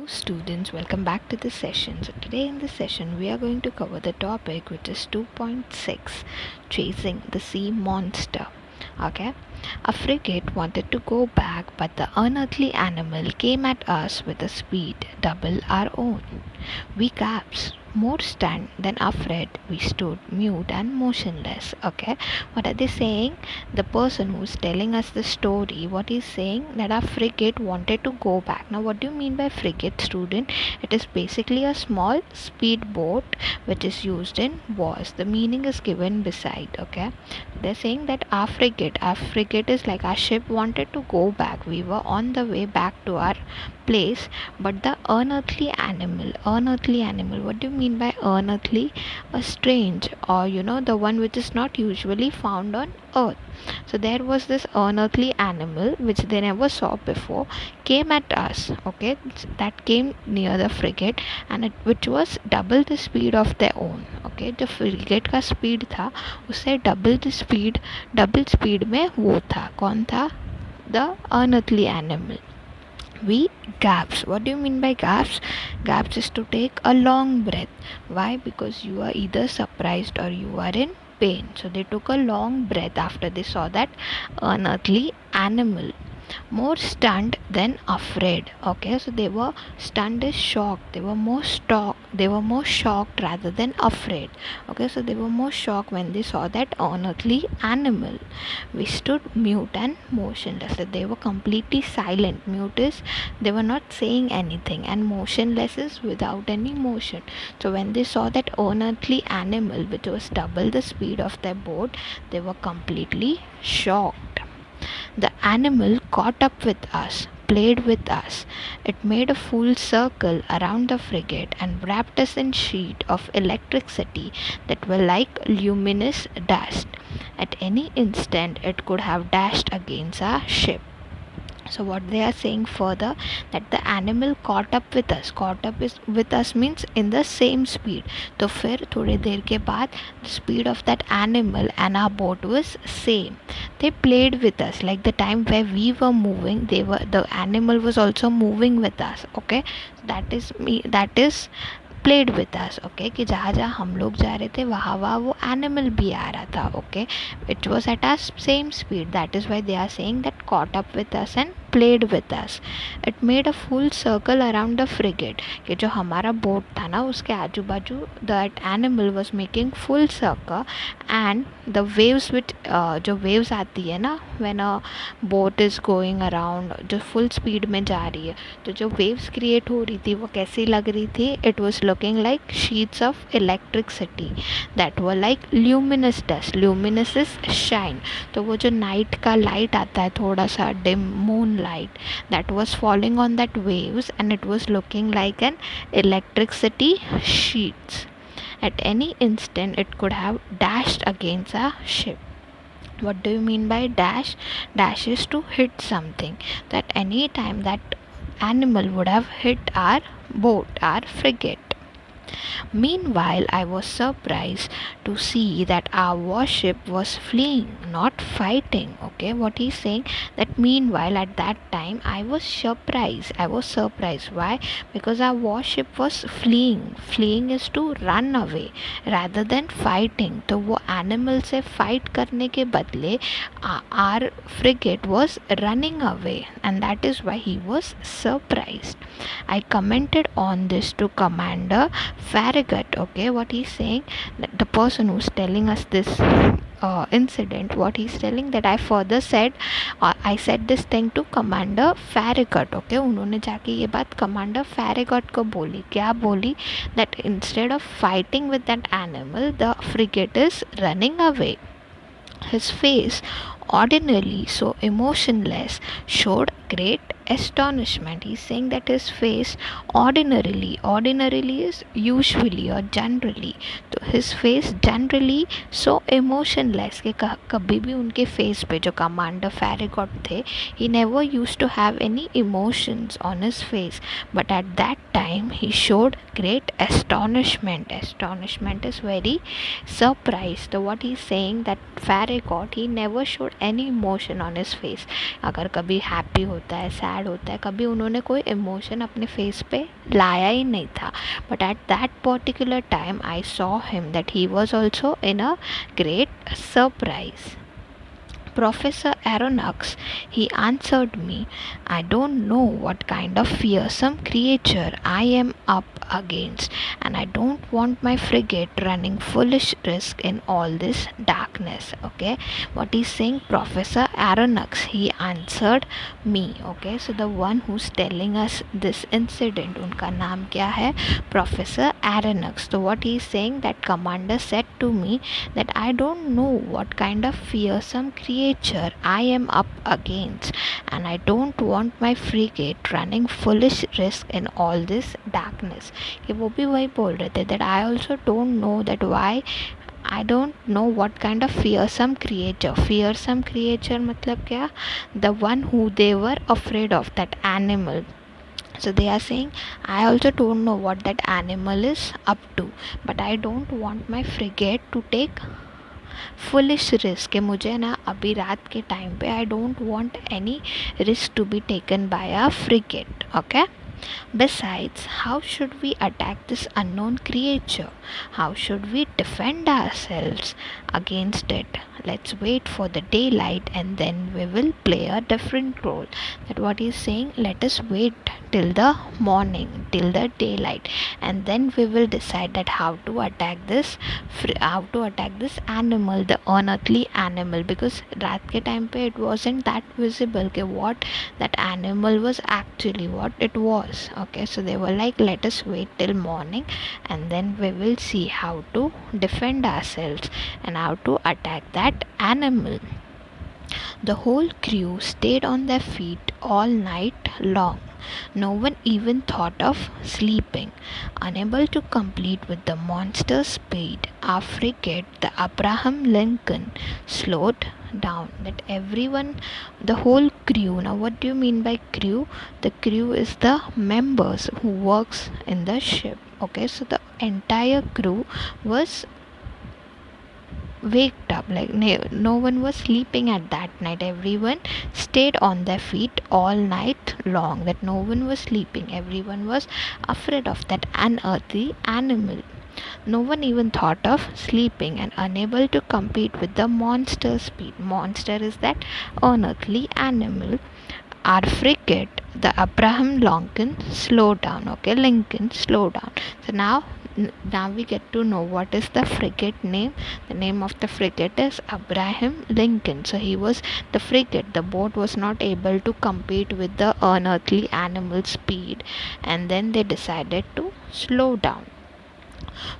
students, welcome back to this session. So today in this session we are going to cover the topic which is 2.6, chasing the sea monster. Okay, a frigate wanted to go back, but the unearthly animal came at us with a speed double our own. We gasped, more stunned than afraid. We stood mute and motionless. Okay, what are they saying? The person who's telling us the story, what he's saying that our frigate wanted to go back. Now, what do you mean by frigate, student? It is basically a small speedboat which is used in wars. The meaning is given beside. Okay, they're saying that our frigate is like our ship wanted to go back. We were on the way back to our place, but the unearthly animal, what do you mean by unearthly? A strange, or the one which is not usually found on earth. So there was this unearthly animal which they never saw before, came at us. Okay, that came near the frigate, and which was double the speed of their own. Okay, जो frigate का speed था उससे double speed में वो था, कौन था? The unearthly animal. We gasped. What do you mean by gasped? Gasped is to take a long breath. Why? Because you are either surprised or you are in pain. So they took a long breath after they saw that unearthly animal. More stunned than afraid. Okay, so they were stunned is shocked. They were more shocked rather than afraid. Okay, so they were more shocked when they saw that unearthly animal. We stood mute and motionless. So they were completely silent. Mute is they were not saying anything, and motionless is without any motion. So when they saw that unearthly animal which was double the speed of their boat, they were completely shocked. The animal caught up with us, played with us. It made a full circle around the frigate and wrapped us in sheets of electricity that were like luminous dust. At any instant, it could have dashed against our ship. So what they are saying further, that the animal caught up with us means in the same speed. तो फिर थोड़ी देर के बाद the speed of that animal and our boat was same. They played with us, like the time where we were moving, the animal was also moving with us. Okay, that is played with us. Okay, कि जहाँ जहाँ हम लोग जा रहे थे वहाँ वो animal भी आ रहा था. Okay, it was at our same speed. That is why they are saying that caught up with us and played with us. It made a full circle around the frigate. कि जो हमारा boat था ना उसके आजू बाजू that animal was making full circle, and the waves which जो waves आती है ना when a boat is going around, जो full speed में जा रही है, तो जो waves create हो रही थी वो कैसी लग रही थी? It was looking like sheets of electricity that were like luminous dust. Luminous is shine. तो वो जो night का light आता है थोड़ा सा dim moonlight, that was falling on that waves, and it was looking like an electricity sheets. At any instant it could have dashed against a ship. What do you mean by dash? Dash is to hit something. That any time that animal would have hit our boat, our frigate. Meanwhile, I was surprised to see that our warship was fleeing, not fighting. Okay, what he's saying, that meanwhile at that time I was surprised. Why? Because our warship was fleeing. Fleeing is to run away rather than fighting. तो वो animal से fight करने के बदले our frigate was running away, and that is why he was surprised. I commented on this to Commander Farragut. Okay, what he's saying, that the person who's telling us this incident, what he's telling, that I further said I said this thing to Commander Farragut. Okay, उन्होंने जाके ये बात Commander Farragut को बोली. क्या बोली? That instead of fighting with that animal, the frigate is running away. His face, ordinarily so emotionless, showed great astonishment. He's saying that his face ordinarily is usually or generally, तो his face generally so emotionless कि कभी भी उनके face पे जो commander फैरेगॉट थे, he never used to have any emotions on his face, but at that time he showed great astonishment. Astonishment is very surprised. So what he's saying, that Farragut, he never showed any emotion on his face. अगर कभी happy होता है, sad sad होता है, कभी उन्होंने कोई emotion अपने फेस पे लाया ही नहीं था. But at that particular time I saw him that he was also in a great surprise. Professor Aronnax, he answered me, I don't know what kind of fearsome creature I am up against, and I don't want my frigate running foolish risk in all this darkness. Okay, what is saying? Professor Aronnax, he answered me. Okay, so the one who's telling us this incident, उनका नाम क्या है? Professor Aronnax. So what he is saying, that commander said to me that I don't know what kind of fearsome creature I am up against, and I don't want my frigate running foolish risk in all this darkness. कि वो भी वही बोल रहे थे that I also don't know that why I don't know what kind of fearsome creature. Fearsome creature मतलब क्या? The one who they were afraid of, that animal. So they are saying, I also don't know what that animal is up to, but I don't want my frigate to take foolish risk है. मुझे ना अभी रात के time पे I don't want any risk to be taken by a frigate. Okay. Besides, how should we attack this unknown creature? How should we defend ourselves against it? Let's wait for the daylight and then we will play a different role. That what he's saying, let us wait till the morning, till the daylight, and then we will decide that how to attack this animal, the unearthly animal, because रात के time पे it wasn't that visible कि what that animal was actually, what it was. Okay, so they were like, let us wait till morning and then we will see how to defend ourselves and how to attack that animal. The whole crew stayed on their feet all night long. No one even thought of sleeping. Unable to compete with the monster's speed, our frigate, the Abraham Lincoln, slowed down. That everyone, the whole crew. Now what do you mean by crew? The crew is the members who works in the ship. Okay, so the entire crew was waked up, like no one was sleeping at that night. Everyone stayed on their feet all night long. That no one was sleeping, everyone was afraid of that unearthly animal. No one even thought of sleeping, and unable to compete with the monster's speed. Monster is that unearthly animal. Our frigate, the Abraham Lincoln, slowed down. Okay, Lincoln, slow down. So now we get to know what is the frigate name. The name of the frigate is Abraham Lincoln. So he was the frigate. The boat was not able to compete with the unearthly animal speed, and then they decided to slow down.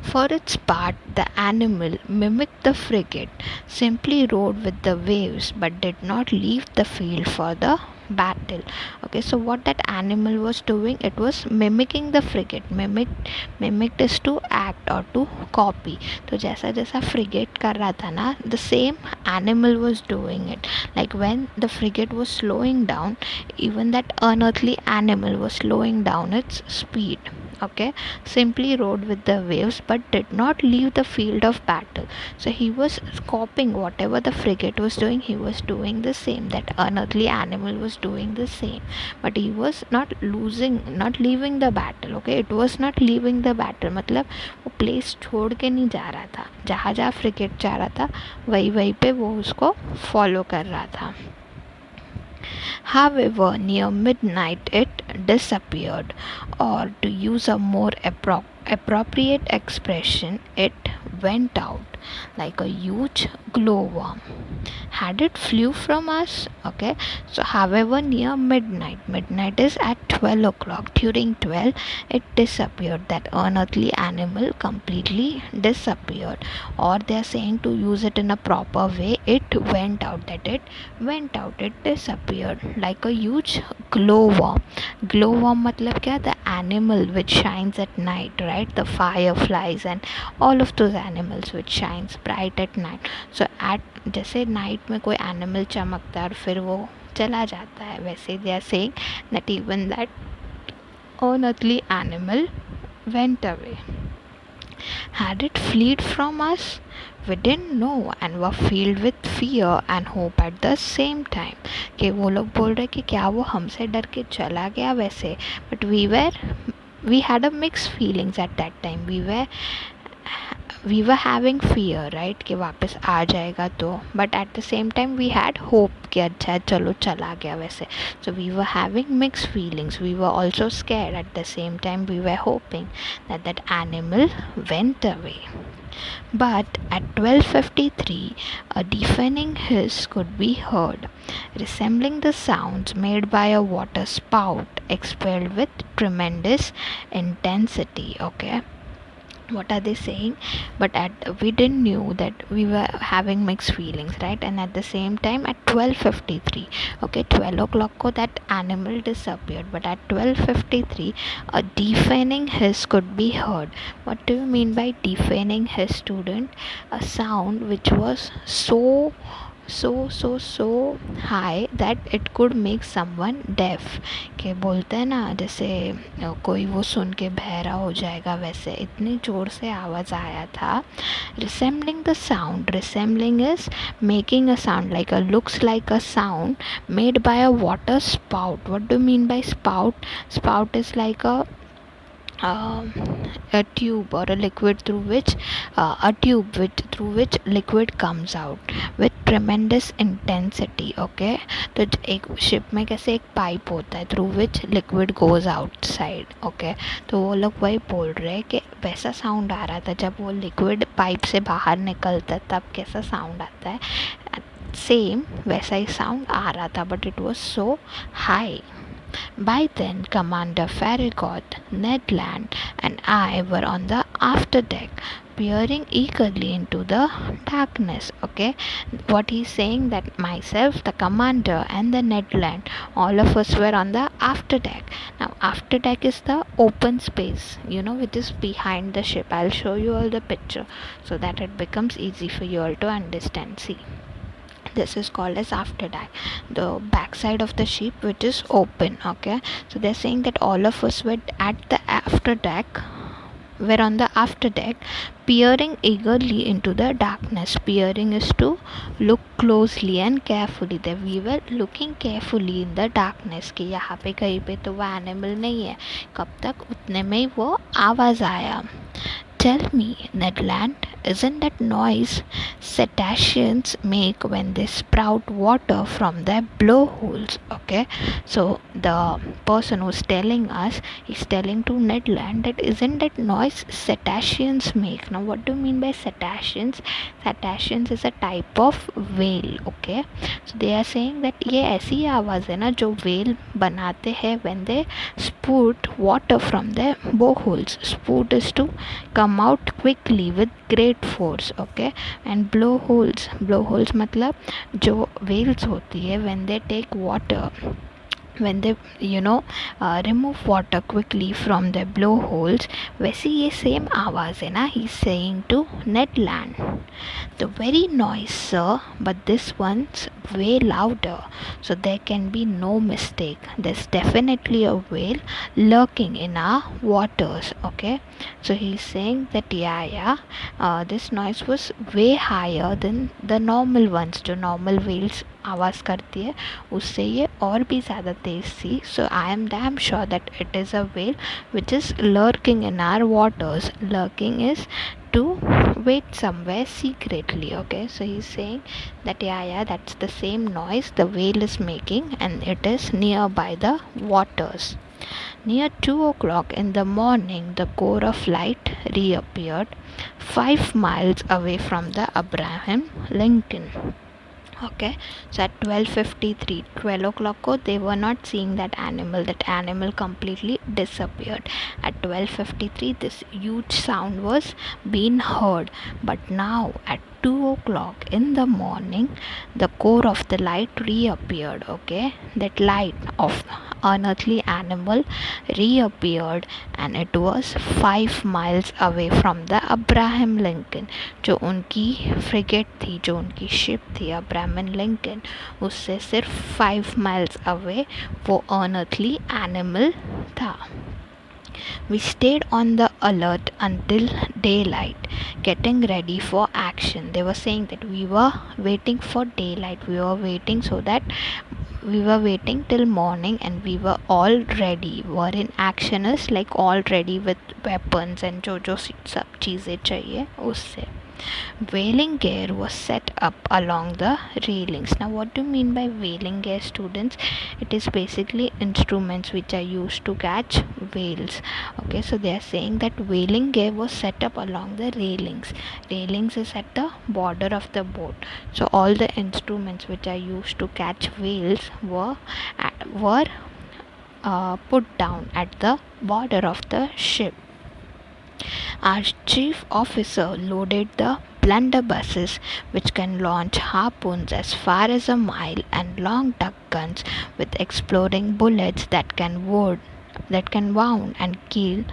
For its part, the animal mimicked the frigate, simply rode with the waves, but did not leave the field for the battle. Okay, so what that animal was doing, it was mimicking the frigate. Mimicked is to act or to copy. तो जैसा जैसा frigate कर रहा था ना, the same animal was doing it. Like when the frigate was slowing down, even that unearthly animal was slowing down its speed. Okay, simply rode with the waves but did not leave the field of battle. So he was copying whatever the frigate was doing, he was doing the same. That unearthly animal was doing the same, but he was not leaving the battle. Okay, it was not leaving the battle, मतलब वो place छोड़ के नहीं जा रहा था. जहाँ जहाँ फ्रिगेट जा रहा था वहीं पे वो उसको फॉलो कर रहा था. However, near midnight it disappeared, or to use a more appropriate expression, it went out like a huge glowworm. Had it flew from us? Okay, so however, near midnight is at 12 o'clock. During 12 it disappeared. That unearthly animal completely disappeared, or they are saying, to use it in a proper way, it went out. That it went out, it disappeared like a huge glowworm. Glowworm मतलब क्या? The animal which shines at night, right? The fireflies and all of those animals which shines bright at night. So at जैसे night में कोई animal चमकता है और फिर वो चला जाता है, वैसे they are saying that even that unearthly animal went away. Had it fled from us? We didn't know and were filled with fear and hope at the same time. कि वो लोग बोल रहे कि क्या वो हमसे डर के चला गया वैसे, but we had a mixed feelings at that time. We were having fear, right, कि वापस आ जाएगा तो, but at the same time we had hope कि अच्छा चलो चला गया वैसे. So we were having mixed feelings. We were also scared. At the same time we were hoping that that animal went away. But at 12:53, a deafening hiss could be heard, resembling the sounds made by a water spout expelled with tremendous intensity. Okay, what are they saying? But we didn't knew that we were having mixed feelings, right? And at the same time at 12:53, okay, 12 o'clock ko that animal disappeared, but at 12:53 a deafening hiss could be heard. What do you mean by deafening hiss, student? A sound which was so high that it could make someone deaf. के बोलते हैं ना जैसे कोई वो सुन के बहरा हो जाएगा, वैसे इतनी ज़ोर से आवाज़ आया था. Resembling the sound, resembling is making a sound, like a looks like a sound made by a water spout. What do you mean by spout? Spout is like a tube or a liquid through which through which liquid comes out with tremendous intensity. Okay, तो एक ship में कैसे एक pipe होता है through which liquid goes outside. Okay, तो वो लोग वही बोल रहे हैं कि वैसा साउंड आ रहा था जब वो लिक्विड पाइप से बाहर निकलता है तब कैसा साउंड आता है, सेम वैसा ही साउंड आ रहा था, but it was so high. By then, Commander Farragut, Ned Land, and I were on the afterdeck, peering eagerly into the darkness. Okay, what he's saying that myself, the commander, and the Ned Land, all of us were on the afterdeck. Now, afterdeck is the open space, which is behind the ship. I'll show you all the picture so that it becomes easy for you all to understand. See. This is called as afterdeck, the backside of the ship which is open. Okay, so they're saying that all of us were at the afterdeck, were on the afterdeck, peering eagerly into the darkness. Peering is to look closely and carefully. That we were looking carefully in the darkness कि यहाँ पे कहीं पे तो वो animal नहीं है. कब तक? उतने में ही वो आवाज़ आया. Tell me, Ned Land, isn't that noise cetaceans make when they sprout water from their blowholes? Okay, so the person who's telling us is telling to Ned Land that isn't that noise cetaceans make. Now, what do you mean by cetaceans? Cetaceans is a type of whale. Okay, so they are saying that ये ऐसी आवाज़ है ना जो whale बनाते हैं when they spout water from their boreholes. Spout is to come out quickly with great force. Okay, and blowholes मतलब जो whales होती है when they take water, when they remove water quickly from their blowholes, वैसे ये same आवाज़ है ना. he's saying to Ned Land, the very noise, sir, but this one's way louder, so there can be no mistake. There's definitely a whale lurking in our waters. Okay, so he's saying that this noise was way higher than the normal ones. जो normal whales आवाज़ करती है उससे ये और भी ज़्यादा तेज़ थी. So I am damn sure that it is a whale which is lurking in our waters. Lurking is to wait somewhere secretly. Okay, so he's saying that that's the same noise the whale is making and it is nearby the waters. Near 2 o'clock in the morning, the core of light reappeared 5 miles away from the Abraham Lincoln. Okay, so at 12:53, 12 o'clock ko they were not seeing that animal completely disappeared. At 12:53 this huge sound was being heard, but now at 2 o'clock in the morning the core of the light reappeared. Okay, that light of unearthly animal reappeared and it was 5 miles away from the Abraham Lincoln. जो उनकी frigate थी, जो उनकी ship थी Abraham Lincoln, उससे सिर्फ 5 miles away वो unearthly animal था. We stayed on the alert until daylight, getting ready for action. They were saying that we were waiting for daylight. We were waiting so that we were waiting till morning and we were all ready. Were in action is like all ready with weapons and जो सब चीज़ें चाहिए उससे. Whaling gear was set up along the railings. Now, what do you mean by whaling gear, students? It is basically instruments which are used to catch whales. Okay, so they are saying that whaling gear was set up along the railings. Railings is at the border of the boat. So all the instruments which are used to catch whales were put down at the border of the ship. Our chief officer loaded the blunderbusses, which can launch harpoons as far as a mile, and long duck guns with exploding bullets that can wound and kill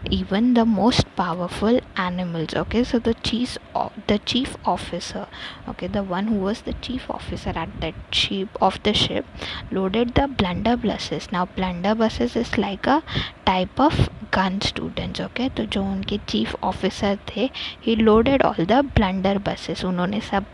even the most powerful animals. Okay, so the chief officer, okay, the one who was the chief officer at that ship of the ship, loaded the blunderbusses. Now blunderbusses is like a type of gun, students. Okay, तो जो उनके chief officer थे, he loaded all the blunderbusses. उन्होंने सब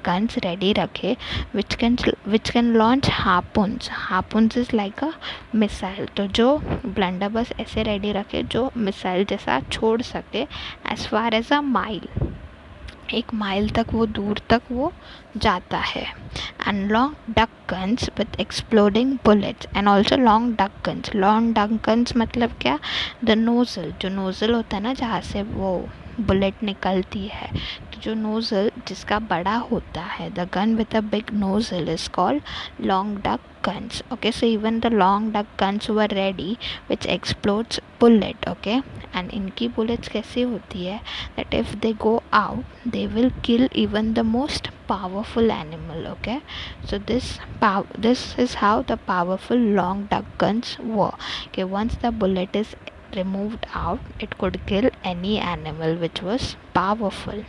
guns ready रखे which can launch harpoons. Harpoons is like a missile. तो जो blunderbuss ऐसे ready रखे जो मिसाइल जैसा छोड़ सके as far as a mile, 1 mile तक वो दूर तक वो जाता है. And long duck guns with exploding bullets, and also long duck guns. Long duck guns मतलब क्या? The nozzle, जो nozzle होता है ना जहाँ से वो बुलेट निकलती है, तो जो नोज़ल जिसका बड़ा होता है, the gun with a big nozzle is called long duck guns. Okay, so even the long duck guns were ready which explodes bullet. Okay, and इनकी bullets कैसी होती है that if they go out they will kill even the most powerful animal. Okay, so this is how the powerful long duck guns were. Okay, once the bullet is removed out, it could kill any animal which was powerful.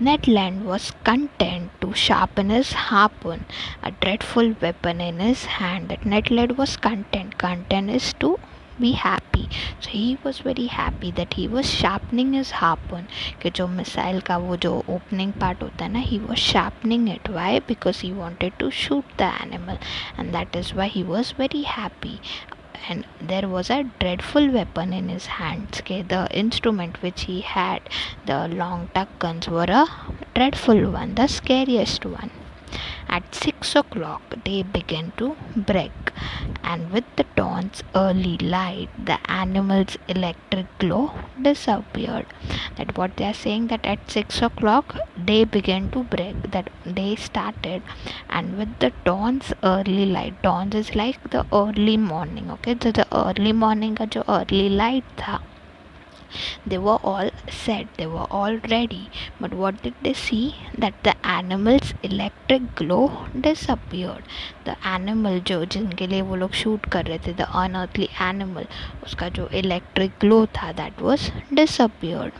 Ned Land was content to sharpen his harpoon, a dreadful weapon in his hand. That Ned Land was content. Content is to be happy. So he was very happy that he was sharpening his harpoon. कि जो missile का वो जो opening part होता है ना, he was sharpening it. Why? Because he wanted to shoot the animal, and that is why he was very happy. And there was a dreadful weapon in his hands. Okay, the instrument which he had, the long duck guns, were a dreadful one, the scariest one. At 6 o'clock, day began to break, and with the dawn's early light, the animal's electric glow disappeared. That what they are saying, that at 6 o'clock, day began to break, that day started, and with the dawn's early light, dawn is like the early morning. Okay, so the early morning का जो early light था, they were all set, they were all ready, but what did they see? That the animal's electric glow disappeared. The animal जो जिनके लिए वो लोग shoot कर रहे थे, the unearthly animal, उसका जो electric glow था, that was disappeared.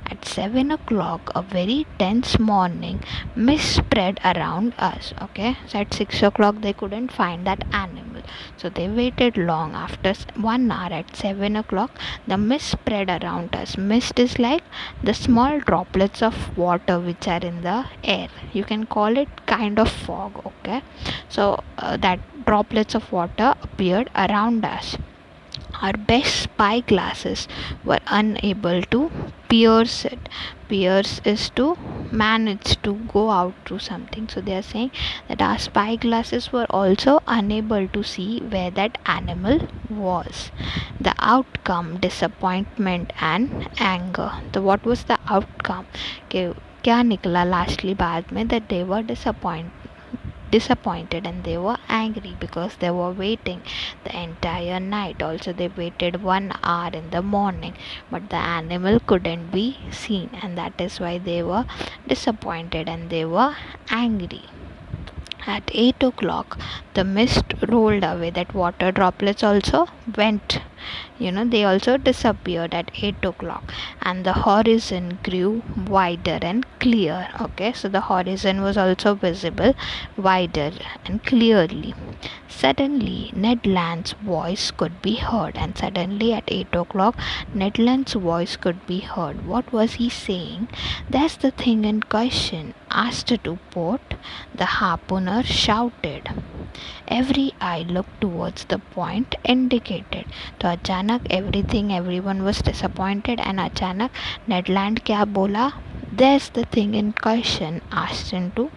At 7 o'clock, a very tense morning mist spread around us. Okay, so at 6 o'clock they couldn't find that animal, so they waited long. After 1 hour, at 7 o'clock, the mist spread around us. Mist is like the small droplets of water which are in the air. You can call it kind of fog. Okay, so that droplets of water appeared around us. Our best spy glasses were unable to pierce it. Pierce is to manage to go out through something. So they are saying that our spy glasses were also unable to see where that animal was. The outcome, disappointment and anger. So what was the outcome? क्या निकला lastly बाद में? That they were disappointed and they were angry because they were waiting the entire night. Also they waited 1 hour in the morning, but the animal couldn't be seen, and that is why they were disappointed and they were angry. At 8 o'clock, the mist rolled away. That water droplets also went, they also disappeared at 8 o'clock, and the horizon grew wider and clear. Okay, so the horizon was also visible wider and clearly. Suddenly, Ned Land's voice could be heard, and suddenly at 8 o'clock, Ned Land's voice could be heard. What was he saying? That's the thing in question. Asked to port, the harpooner shouted. Every eye looked towards the point indicated. तो अचानक everyone was disappointed, and अचानक Ned Land क्या बोला? There's the thing in question. Ashton to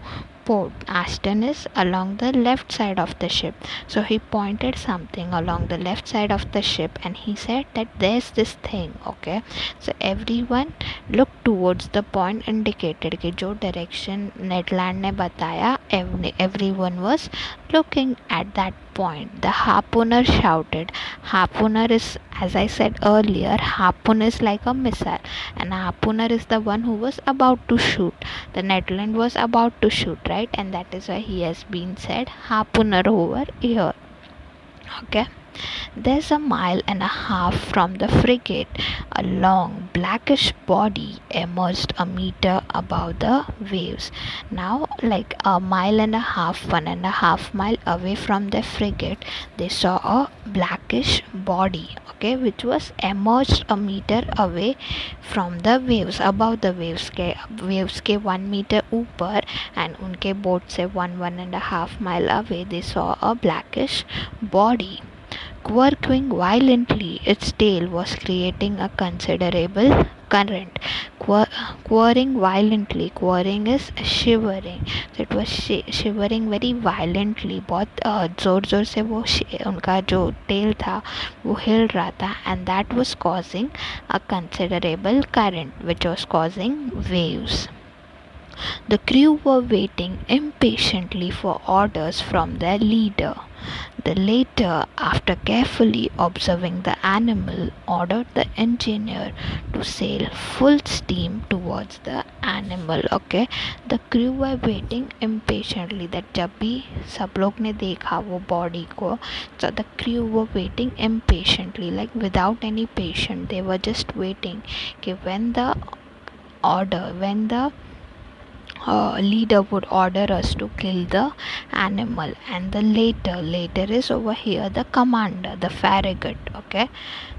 port. Ashton is along the left side of the ship. So he pointed something along the left side of the ship, and he said that there's this thing. Okay, so everyone looked towards the point indicated. कि जो direction Ned Land ने बताया, everyone was looking at that point. The harpooner shouted. Harpooner is, as I said earlier, harpoon is like a missile, and a harpooner is the one who was about to shoot. The Ned Land was about to shoot, right? And that is why he has been said harpooner over here. Okay. There's a mile and a half from the frigate. A long blackish body emerged a meter above the waves. Now, like a mile and a half, 1.5 miles away from the frigate, they saw a blackish body, okay, which was emerged a meter away from the waves, above the waves के 1 meter ऊपर, and उनके boat से 1.5 mile away, they saw a blackish body. Quirking violently, its tail was creating a considerable current. Quirring violently, quirring is shivering. So it was shivering very violently. बहुत जोर से वो उनका जो tail था वो हिल रहा था, and that was causing a considerable current, which was causing waves. The crew were waiting impatiently for orders from their leader. The latter, after carefully observing the animal, ordered the engineer to sail full steam towards the animal. Okay, the crew were waiting impatiently. That जब भी सब लोग ने देखा वो body को, so the crew were waiting impatiently, like without any patience. They were just waiting कि when the leader would order us to kill the animal. And the later is over here the commander, the farragut. Okay,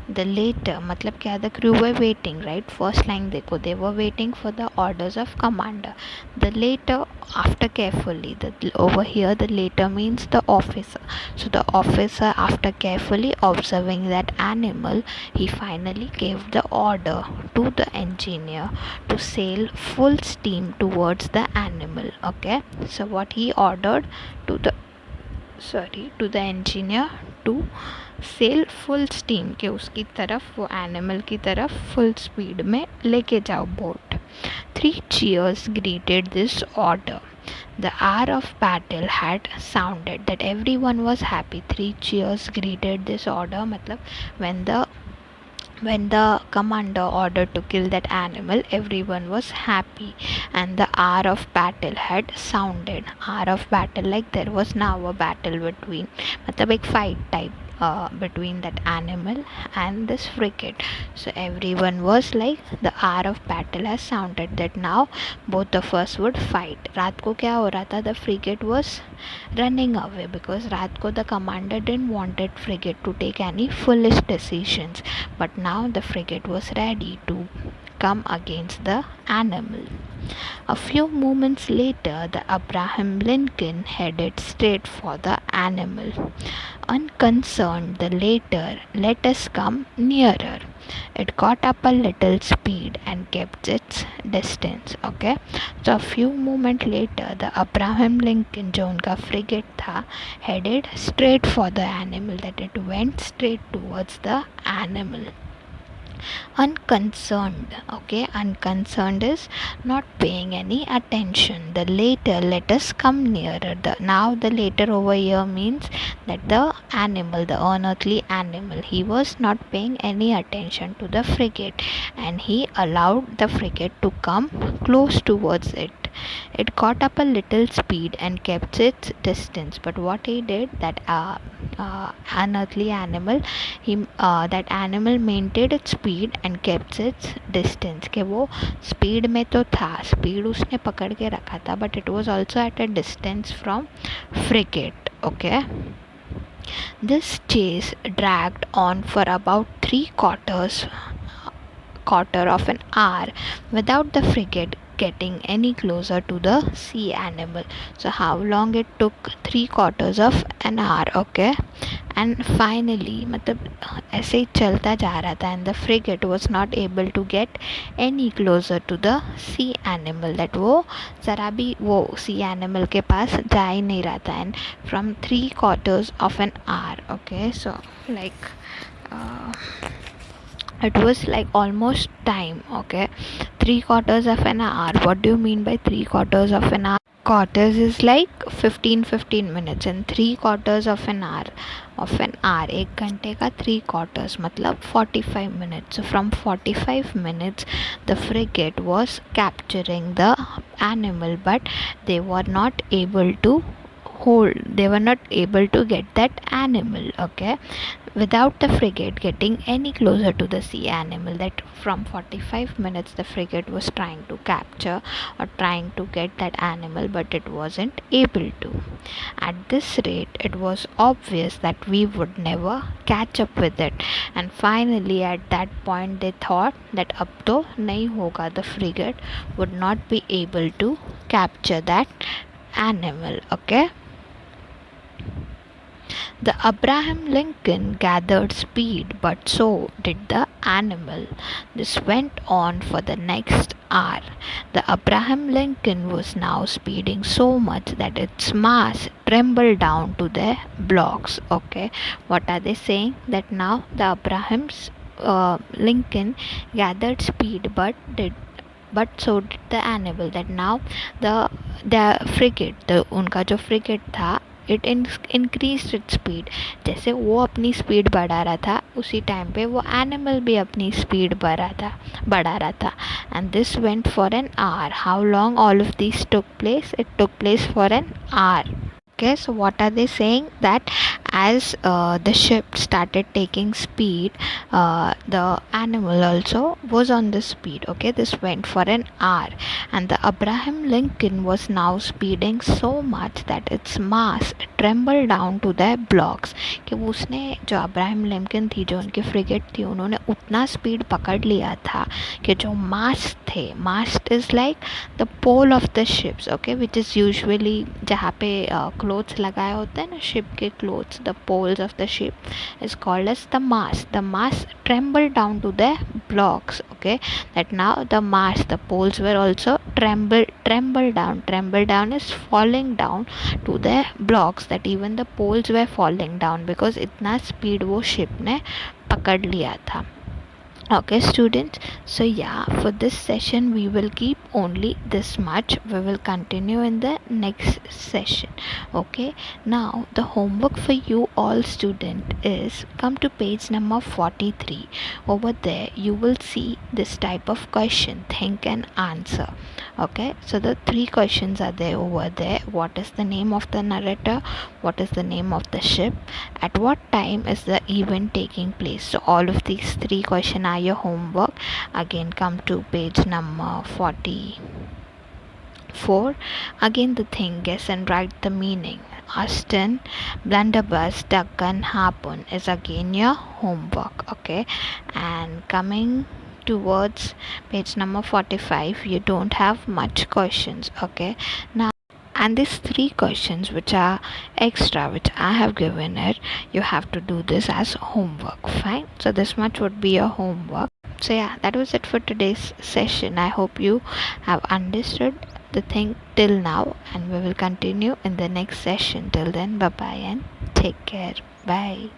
the later मतलब क्या, the crew were waiting, right? First line देखो, they were waiting for the orders of commander. The later, after carefully, over here the later means the officer. So the officer, after carefully observing that animal, he finally gave the order to the engineer to sail full steam towards the animal. Okay, so what he ordered to the engineer to sail full steam के उसकी तरफ, वो animal की तरफ full speed में लेके जाओ boat. 3 cheers greeted this order. The hour of battle had sounded. That everyone was happy. 3 cheers greeted this order. मतलब when the commander ordered to kill that animal, everyone was happy, and the hour of battle had sounded. Hour of battle, like there was now a battle between, मतलब एक fight type between that animal and this frigate. So everyone was like, the hour of battle has sounded, that now both of us would fight. रात को क्या हो रहा था? The frigate was running away, because रात को the commander didn't want that frigate to take any foolish decisions, but now the frigate was ready to come against the animal. A few moments later, the Abraham Lincoln headed straight for the animal. Unconcerned, the latter let us come nearer. It got up a little speed and kept its distance. Okay, so a few moments later, the Abraham Lincoln, जो उनका frigate था, headed straight for the animal. That it went straight towards the animal. Unconcerned. Okay, unconcerned is not paying any attention. The later, let us come nearer. Now the later over here means that the animal, the unearthly animal, he was not paying any attention to the frigate, and he allowed the frigate to come close towards it. It caught up a little speed and kept its distance. But what he did, that unearthly animal, that animal maintained its speed and kept its distance. कि वो speed में तो था, speed उसने पकड़ के रखा था, but it was also at a distance from frigate. Okay. This chase dragged on for about quarter of an hour without the frigate getting any closer to the sea animal. So how long it took? 3/4 of an hour. Okay. And finally मतलब ऐसे ही चलता जा रहा था, and the frigate was not able to get any closer to the sea animal. that वो ज़रा भी वो sea animal के पास जा ही नहीं रहा था. And from 3/4 of an hour. Okay. So like it was like almost time. Okay. 3/4 of an hour. What do you mean by 3/4 of an hour? Quarters is like 15 minutes, and 3/4 of an hour एक घंटे का 3/4 मतलब 45 minutes. So from 45 minutes the frigate was capturing the animal, but they were not able to get that animal. Okay. Without the frigate getting any closer to the sea animal, that from 45 minutes the frigate was trying to capture or trying to get that animal, but it wasn't able to. At this rate, it was obvious that we would never catch up with it, and finally at that point they thought that ab to nahi hoga, the frigate would not be able to capture that animal. Okay. The Abraham Lincoln gathered speed, but so did the animal. This went on for the next hour. The Abraham Lincoln was now speeding so much that its mass trembled down to the blocks. Okay, what are they saying? That now the Abraham's Lincoln gathered speed, but so did the animal. That now the frigate, उनका जो frigate था, it increased its speed. जैसे वो अपनी speed बढ़ा रहा था, उसी टाइम पे वो एनिमल भी अपनी स्पीड बढ़ा रहा था. And this went for an hour. How long all of these took place? It took place for an hour. Okay, so what are they saying? That as the ship started taking speed, the animal also was on the speed. Okay, this went for an hour, and the Abraham Lincoln was now speeding so much that its mass trembled down to the blocks. कि उसने जो Abraham Lincoln थी, जो उनकी frigate थी, उन्होंने उतना speed पकड़ लिया था कि जो मास्ट थे, mast is like the pole of the ships. Okay, which is usually जहाँ पे क्लोथ्स लगाए होते हैं ना, शिप के clothes, the poles of the ship is called as the mast. The mast trembled down to the blocks. Okay, that now the mast, the poles were also trembled down. Trembled down is falling down to the blocks. That even the poles were falling down because इतना speed वो ship ने पकड़ लिया था. Okay students, so yeah, for this session we will keep only this much. We will continue in the next session. Okay, now the homework for you all student is, come to page number 43. Over there you will see this type of question, think and answer. Okay, so the 3 questions are there over there. What is the name of the narrator? What is the name of the ship? At what time is the event taking place? So all of these 3 questions are your homework. Again, come to page number 44. Again the thing, guess and write the meaning. Austin, blunderbuss, duck gun, harpoon is again your homework. Okay, and coming towards page number 45, you don't have much questions. Okay, now, and these 3 questions which are extra, which I have given it, you have to do this as homework. Fine, so this much would be your homework. So yeah, that was it for today's session. I hope you have understood the thing till now, and we will continue in the next session. Till then, bye bye and take care. Bye.